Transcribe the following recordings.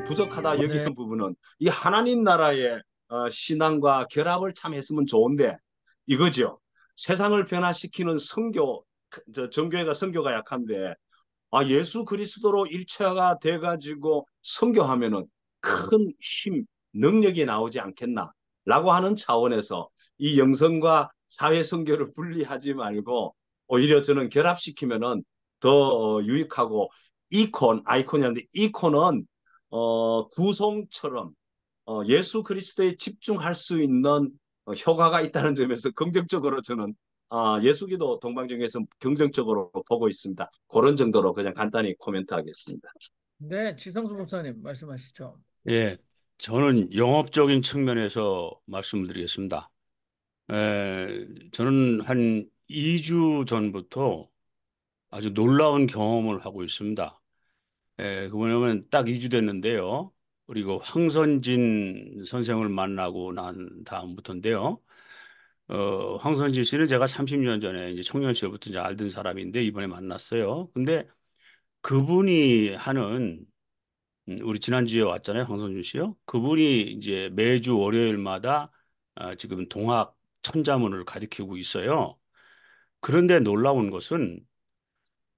부족하다 네. 여기는 부분은 이 하나님 나라의 신앙과 결합을 참 했으면 좋은데 이거죠. 세상을 변화시키는 선교, 정교회가 선교가 약한데 예수 그리스도로 일체화가 돼가지고 선교하면은 큰 힘, 능력이 나오지 않겠나라고 하는 차원에서 이 영성과 사회 선교를 분리하지 말고 오히려 저는 결합시키면은 더 유익하고 아이콘이었는데 이콘은 구송처럼 예수 그리스도에 집중할 수 있는 효과가 있다는 점에서 긍정적으로 저는 예수기도 동방중에서 긍정적으로 보고 있습니다. 그런 정도로 그냥 간단히 코멘트하겠습니다. 네, 지성수 목사님 말씀하시죠. 예, 저는 영업적인 측면에서 말씀드리겠습니다. 저는 한 2주 전부터 아주 놀라운 경험을 하고 있습니다. 그 뭐냐면 딱 2주 됐는데요. 그리고 황선진 선생을 만나고 난 다음부터인데요. 황선진 씨는 제가 30년 전에 이제 청년 시절부터 이제 알던 사람인데 이번에 만났어요. 근데 그분이 하는 우리 지난주에 왔잖아요. 황선준 씨요. 그분이 이제 매주 월요일마다 지금 동학 천자문을 가리키고 있어요. 그런데 놀라운 것은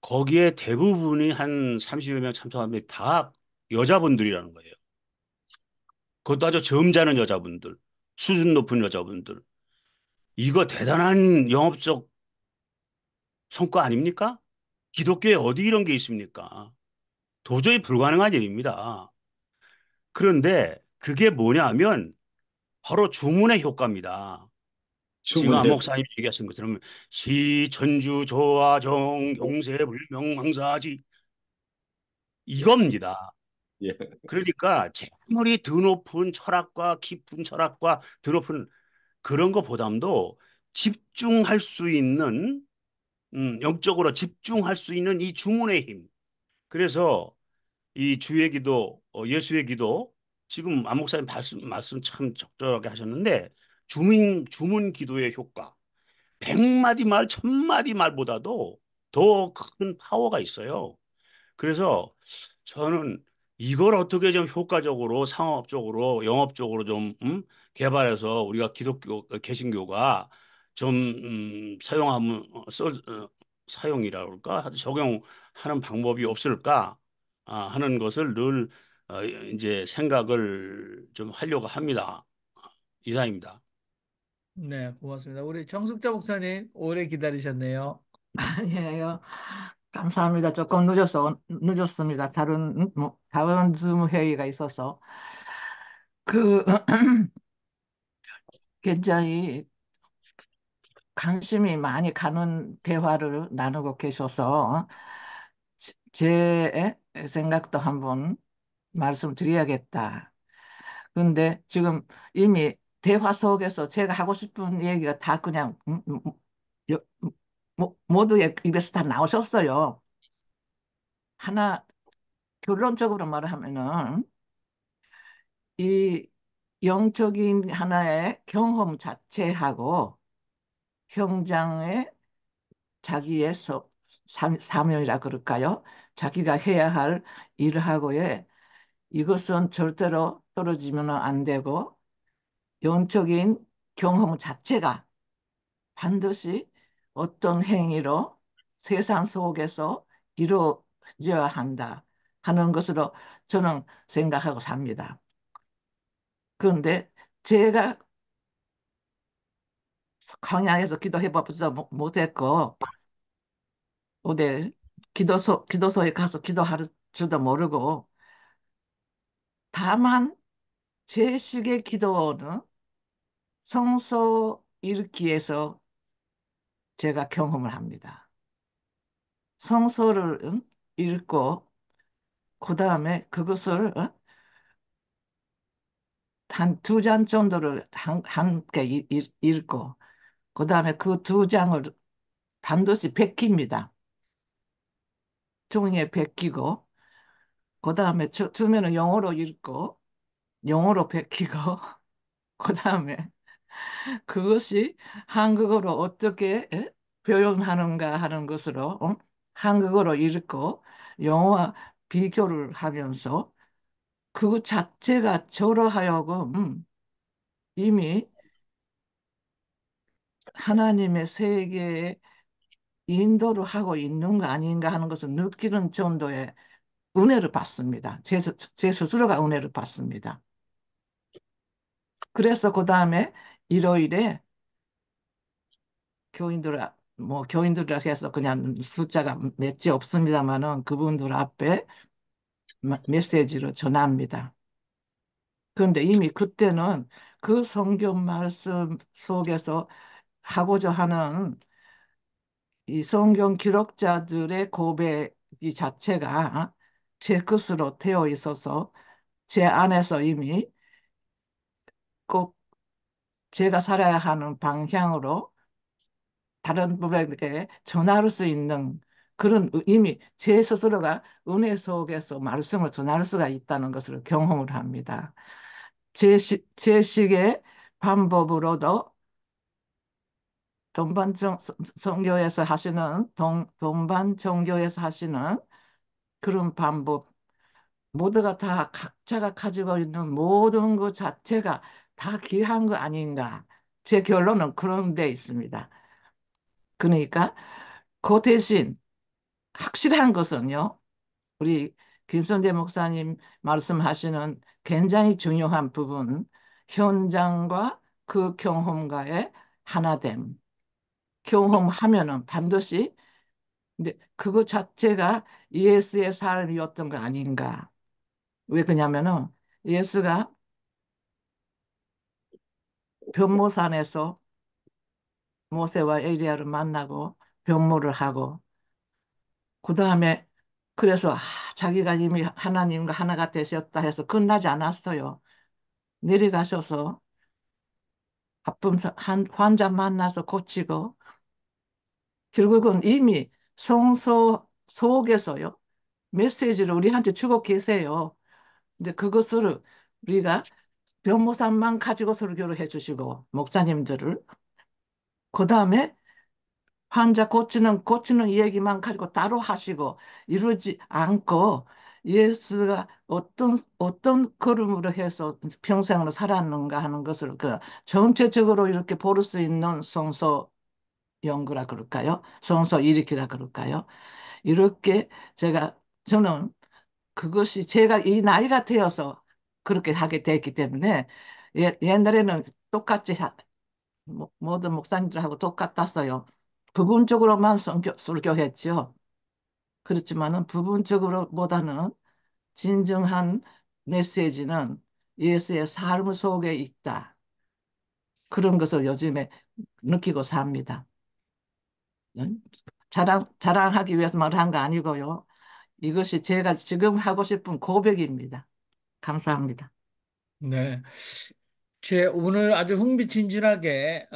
거기에 대부분이 한 30여 명 참석하는데 다 여자분들이라는 거예요. 그것도 아주 점잖은 여자분들, 수준 높은 여자분들. 이거 대단한 영업적 성과 아닙니까? 기독교에 어디 이런 게 있습니까? 도저히 불가능한 일입니다. 그런데 그게 뭐냐면 바로 주문의 효과입니다. 지금 안 주문해요. 목사님이 얘기하신 것처럼 시천주 조화정 용세불명망사지 이겁니다. 예. 그러니까 아무리 드높은 철학과 깊은 철학과 드높은 그런 것보담도 집중할 수 있는 영적으로 집중할 수 있는 이 주문의 힘. 그래서 이 주의 기도, 예수의 기도 지금 안 목사님 말씀 참 적절하게 하셨는데 주문 기도의 효과. 100마디 말, 1000마디 말보다도 더 큰 파워가 있어요. 그래서 저는 이걸 어떻게 좀 효과적으로 상업적으로 영업적으로 좀 개발해서 우리가 기독교 개신교가 좀 사용하면 사용이라 그럴까 하여튼 적용하는 방법이 없을까 하는 것을 늘 이제 생각을 좀 하려고 합니다. 이상입니다. 네, 고맙습니다. 우리 정숙자 목사님 오래 기다리셨네요. 아니에요. 감사합니다. 조금 늦었습니다. 다른 줌 회의가 있어서. 그, 굉장히 관심이 많이 가는 대화를 나누고 계셔서, 제 생각도 한번 말씀드려야겠다. 근데 지금 이미 대화 속에서 제가 하고 싶은 얘기가 다 그냥, 여- 모두의 입에서 다 나오셨어요. 하나, 결론적으로 말하면은, 이 영적인 하나의 경험 자체하고 현장의 자기의 사명이라 그럴까요? 자기가 해야 할 일하고의 이것은 절대로 떨어지면 안 되고 영적인 경험 자체가 반드시 어떤 행위로 세상 속에서 이루어져야 한다 하는 것으로 저는 생각하고 삽니다. 그런데 제가 광야에서 기도해봐서 못했고, 어디 기도소에 가서 기도할 줄도 모르고, 다만 제 식의 기도는 성소 읽기에서 제가 경험을 합니다. 성서를 읽고, 그 다음에 그것을 한 두 장 정도를 함께 읽고, 그 다음에 그 두 장을 반드시 베낍니다. 종이에 베끼고, 그 다음에 주면은 영어로 읽고, 영어로 베끼고, 그 다음에 그것이 한국어로 어떻게 표현하는가 하는 것으로 한국어로 읽고 영어와 비교를 하면서 그 자체가 저로 하여금 이미 하나님의 세계에 인도를 하고 있는 거 아닌가 하는 것을 느끼는 정도의 은혜를 받습니다. 제 스스로가 은혜를 받습니다. 그래서 그 다음에 일요일에 교인들, 교인들이라 해서 그냥 숫자가 몇지 없습니다만은 그분들 앞에 메시지를 전합니다. 그런데 이미 그때는 그 성경 말씀 속에서 하고자 하는 이 성경 기록자들의 고백이 자체가 제 것으로 되어 있어서 제 안에서 이미 꼭 제가 살아야 하는 방향으로 다른 분에게 전할 수 있는 그런 이미 제 스스로가 은혜 속에서 말씀을 전할 수가 있다는 것을 경험을 합니다. 제 식의 방법으로도 동반정교에서 하시는 동반정교에서 하시는 그런 방법 모두가 다 각자가 가지고 있는 모든 것 자체가 다 귀한 거 아닌가. 제 결론은 그런 데 있습니다. 그러니까 그 대신 확실한 것은요. 우리 김선재 목사님 말씀하시는 굉장히 중요한 부분, 현장과 그 경험과의 하나됨. 경험하면은 반드시 근데 그거 자체가 예수의 삶이었던 거 아닌가. 왜 그러냐면은 예수가 변모산에서 모세와 엘리야를 만나고 변모를 하고 그 다음에 그래서 자기가 이미 하나님과 하나가 되셨다 해서 끝나지 않았어요. 내려가셔서 아픈 환자 만나서 고치고 결국은 이미 성소 속에서요. 메시지를 우리한테 주고 계세요. 근데 그것을 우리가 변모산만 가지고 설교를 해주시고 목사님들을 그 다음에 환자 고치는 이야기만 가지고 따로 하시고 이러지 않고 예수가 어떤 걸음으로 해서 평생을 살았는가 하는 것을 그 전체적으로 이렇게 볼 수 있는 성서 연구라 그럴까요? 성서 일으키라 그럴까요? 이렇게 저는 그것이 제가 이 나이가 되어서 그렇게 하게 됐기 때문에 옛날에는 똑같이 모든 목사님들하고 똑같았어요. 부분적으로만 설교했죠. 그렇지만은 부분적으로보다는 진정한 메시지는 예수의 삶 속에 있다. 그런 것을 요즘에 느끼고 삽니다. 자랑하기 위해서 말한 거 아니고요. 이것이 제가 지금 하고 싶은 고백입니다. 감사합니다. 네. 제 오늘 아주 흥미진진하게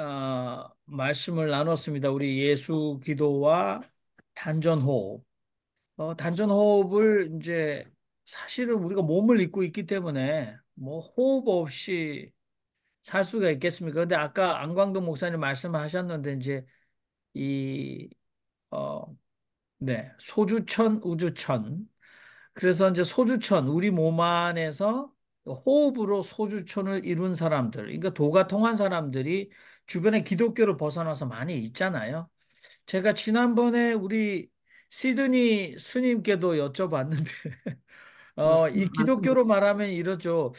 말씀을 나눴습니다. 우리 예수 기도와 단전호흡. 단전호흡을 이제 사실은 우리가 몸을 입고 있기 때문에 뭐 호흡 없이 살 수가 있겠습니까? 근데 아까 안광동 목사님 말씀하셨는데 이제 이 어, 네, 소주천, 우주천. 그래서 이제 소주천, 우리 몸 안에서 호흡으로 소주천을 이룬 사람들, 그러니까 도가 통한 사람들이 주변에 기독교를 벗어나서 많이 있잖아요. 제가 지난번에 우리 시드니 스님께도 여쭤봤는데, 이 말씀. 기독교로 말하면 이러죠.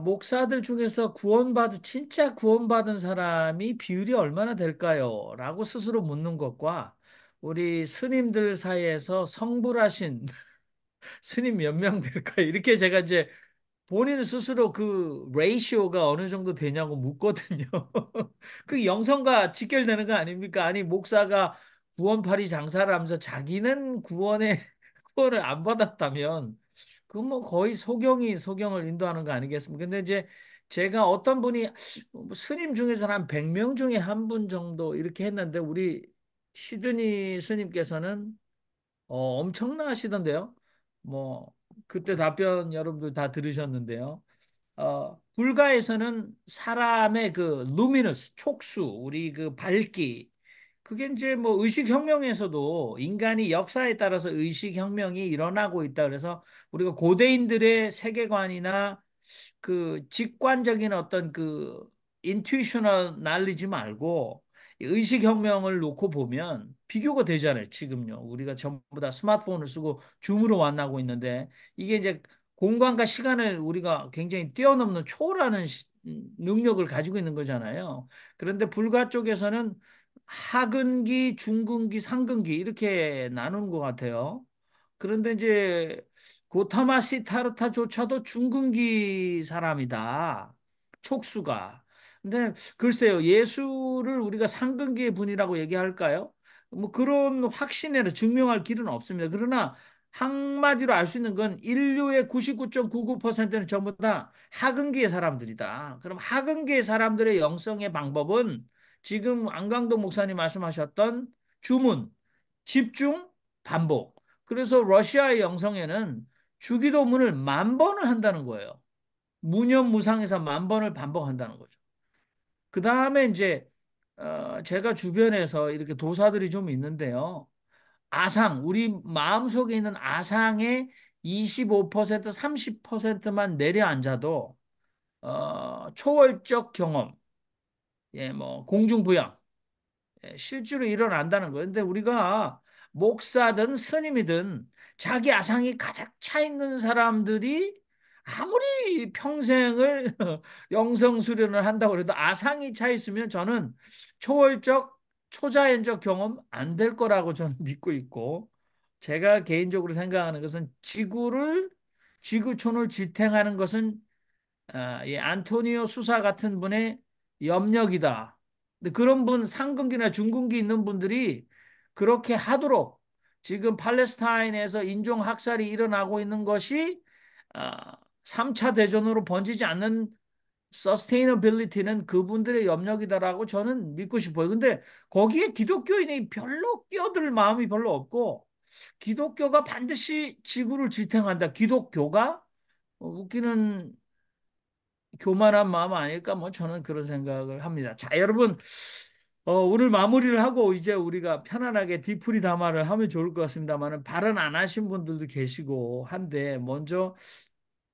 목사들 중에서 진짜 구원받은 사람이 비율이 얼마나 될까요? 라고 스스로 묻는 것과 우리 스님들 사이에서 성불하신 스님 몇 명 될까요? 이렇게 제가 이제 본인 스스로 그 레이시오가 어느 정도 되냐고 묻거든요. 그 영성과 직결되는 거 아닙니까? 아니, 목사가 구원파리 장사를 하면서 자기는 구원을 안 받았다면 그건 뭐 거의 소경을 인도하는 거 아니겠습니까? 근데 이제 제가 어떤 분이 뭐 스님 중에서는 한 100명 중에 한 분 정도 이렇게 했는데 우리 시드니 스님께서는 엄청나시던데요. 뭐 그때 답변 여러분들 다 들으셨는데요. 불가에서는 사람의 그 루미너스 촉수, 우리 그 밝기 그게 이제 뭐 의식혁명에서도 인간이 역사에 따라서 의식혁명이 일어나고 있다. 그래서 우리가 고대인들의 세계관이나 그 직관적인 어떤 그 인투이셔널 날리지 말고 의식혁명을 놓고 보면 비교가 되잖아요. 지금요. 우리가 전부 다 스마트폰을 쓰고 줌으로 만나고 있는데 이게 이제 공간과 시간을 우리가 굉장히 뛰어넘는 초월하는 능력을 가지고 있는 거잖아요. 그런데 불가 쪽에서는 하근기, 중근기, 상근기 이렇게 나누는 것 같아요. 그런데 이제 고타마 시타르타조차도 중근기 사람이다. 촉수가. 근데 글쎄요, 예수를 우리가 상근기의 분이라고 얘기할까요? 뭐 그런 확신으로 증명할 길은 없습니다. 그러나 한마디로 알 수 있는 건 인류의 99.99%는 전부 다 하근기의 사람들이다. 그럼 하근기의 사람들의 영성의 방법은 지금 안강도 목사님 말씀하셨던 주문, 집중, 반복. 그래서 러시아의 영성에는 주기도문을 10,000번을 한다는 거예요. 무념무상에서 10,000번을 반복한다는 거죠. 그 다음에 이제 제가 주변에서 이렇게 도사들이 좀 있는데요. 아상, 우리 마음속에 있는 아상의 25%, 30%만 내려앉아도 초월적 경험, 예, 뭐 공중부양, 예, 실제로 일어난다는 거예요. 근데 우리가 목사든 스님이든 자기 아상이 가득 차 있는 사람들이 아무리 평생을 영성 수련을 한다고 해도 아상이 차 있으면 저는 초월적, 초자연적 경험 안 될 거라고 저는 믿고 있고 제가 개인적으로 생각하는 것은 지구촌을 지탱하는 것은 이 안토니오 수사 같은 분의 염력이다. 근데 그런 분 상근기나 중근기 있는 분들이 그렇게 하도록 지금 팔레스타인에서 인종 학살이 일어나고 있는 것이 3차 대전으로 번지지 않는 서스테이너빌리티는 그분들의 염력이다라고 저는 믿고 싶어요. 근데 거기에 기독교인이 별로 끼어들 마음이 별로 없고 기독교가 반드시 지구를 지탱한다. 기독교가 웃기는 교만한 마음 아닐까? 뭐 저는 그런 생각을 합니다. 자, 여러분, 오늘 마무리를 하고 이제 우리가 편안하게 뒤풀이 담화를 하면 좋을 것 같습니다만은 발언 안 하신 분들도 계시고 한데 먼저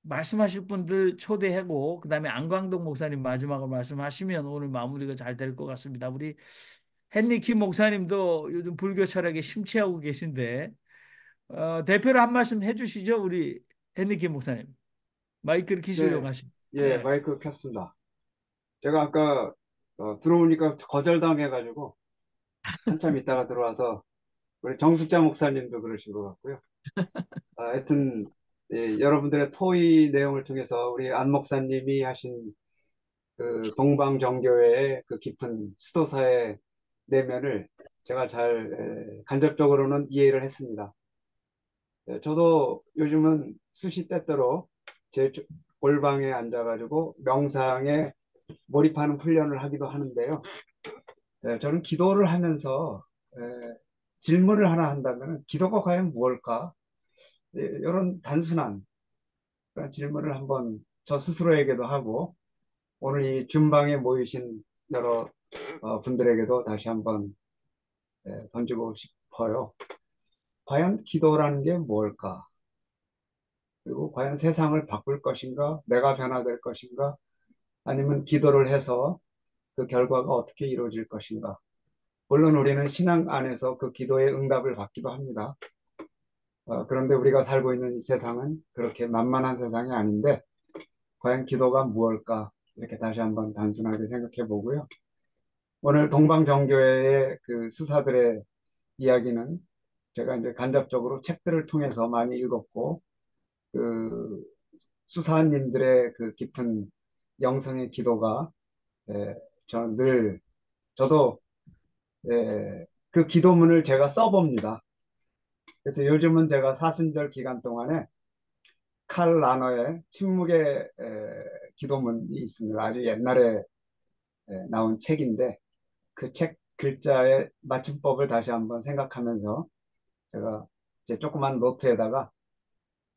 말씀하실 분들 초대하고 그다음에 안광동 목사님 마지막으로 말씀하시면 오늘 마무리가 잘 될 것 같습니다. 우리 헨리킴 목사님도 요즘 불교 철학에 심취하고 계신데 대표로 한 말씀 해주시죠, 우리 헨리킴 목사님. 마이크를 키시려고 네, 하십니다. 예, 네. 마이크 켰습니다. 제가 아까 들어오니까 거절당해가지고 한참 있다가 들어와서 우리 정숙자 목사님도 그러신 것 같고요. 하여튼 예, 여러분들의 토의 내용을 통해서 우리 안 목사님이 하신 그 동방정교회의 그 깊은 수도사의 내면을 제가 잘 간접적으로는 이해를 했습니다. 저도 요즘은 수시 때때로 제 골방에 앉아가지고 명상에 몰입하는 훈련을 하기도 하는데요. 저는 기도를 하면서 질문을 하나 한다면 기도가 과연 무엇일까? 이런 단순한 그런 질문을 한번 저 스스로에게도 하고 오늘 이 줌방에 모이신 여러 분들에게도 다시 한번 던지고 싶어요. 과연 기도라는 게 뭘까? 그리고 과연 세상을 바꿀 것인가? 내가 변화될 것인가? 아니면 기도를 해서 그 결과가 어떻게 이루어질 것인가? 물론 우리는 신앙 안에서 그 기도의 응답을 받기도 합니다. 그런데 우리가 살고 있는 이 세상은 그렇게 만만한 세상이 아닌데 과연 기도가 무엇일까? 이렇게 다시 한번 단순하게 생각해 보고요. 오늘 동방정교회의 그 수사들의 이야기는 제가 이제 간접적으로 책들을 통해서 많이 읽었고 그 수사님들의 그 깊은 영성의 기도가 저는 늘 저도 그 기도문을 제가 써봅니다. 그래서 요즘은 제가 사순절 기간 동안에 칼 라너의 침묵의 기도문이 있습니다. 아주 옛날에 나온 책인데 그 책 글자의 맞춤법을 다시 한번 생각하면서 제가 제 조그만 노트에다가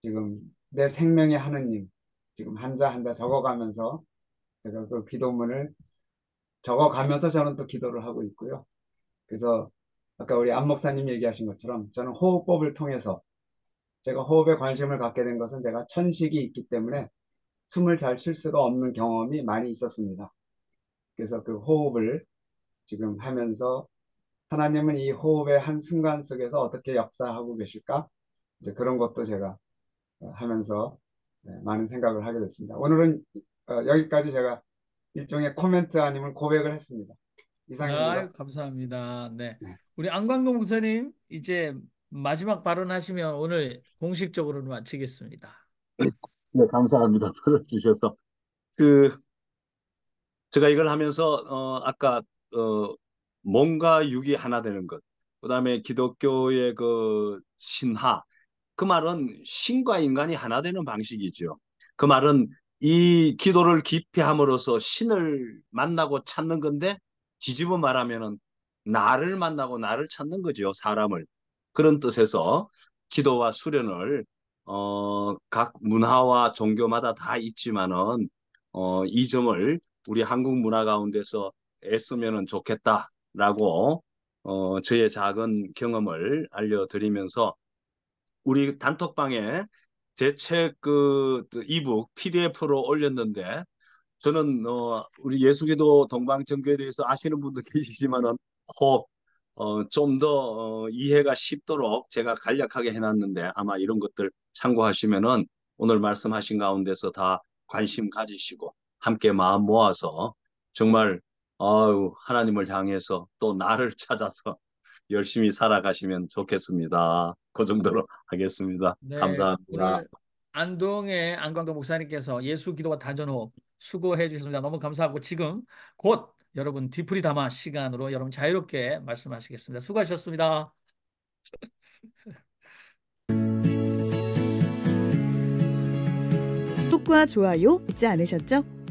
지금 내 생명의 하느님 지금 한자 한자 적어가면서 제가 그 기도문을 적어가면서 저는 또 기도를 하고 있고요. 그래서 아까 우리 안 목사님 얘기하신 것처럼 저는 호흡법을 통해서 제가 호흡에 관심을 갖게 된 것은 제가 천식이 있기 때문에 숨을 잘 쉴 수가 없는 경험이 많이 있었습니다. 그래서 그 호흡을 지금 하면서 하나님은 이 호흡의 한 순간 속에서 어떻게 역사하고 계실까? 이제 그런 것도 제가 하면서 많은 생각을 하게 됐습니다. 오늘은 여기까지 제가 일종의 코멘트 아니면 고백을 했습니다. 이상입니다. 아유, 감사합니다. 네. 네. 우리 안광동 목사님, 이제 마지막 발언하시면 오늘 공식적으로 마치겠습니다. 네, 감사합니다. 들어주셔서. 그, 제가 이걸 하면서, 아까, 어, 몸과 육이 하나 되는 것, 그 다음에 기독교의 그 신화, 그 말은 신과 인간이 하나 되는 방식이죠. 그 말은 이 기도를 깊이 함으로써 신을 만나고 찾는 건데, 뒤집어 말하면은 나를 만나고 나를 찾는 거죠, 사람을. 그런 뜻에서 기도와 수련을 각 문화와 종교마다 다 있지만은 이 점을 우리 한국 문화 가운데서 애쓰면은 좋겠다라고 저의 작은 경험을 알려드리면서 우리 단톡방에 제 책 그 이북 PDF로 올렸는데 저는 우리 예수기도 동방정교에 대해서 아시는 분도 계시지만은 혹 좀 더 이해가 쉽도록 제가 간략하게 해놨는데 아마 이런 것들 참고하시면은 오늘 말씀하신 가운데서 다 관심 가지시고 함께 마음 모아서 정말 하나님을 향해서 또 나를 찾아서 열심히 살아가시면 좋겠습니다. 그 정도로 하겠습니다. 네, 감사합니다. 오늘 안동의 안광동 목사님께서 예수 기도와 다전호 수고해 주셨습니다. 너무 감사하고 지금 곧 여러분 뒤풀이 담아 시간으로 여러분 자유롭게 말씀하시겠습니다. 수고하셨습니다. 구독과 좋아요 잊지 않으셨죠?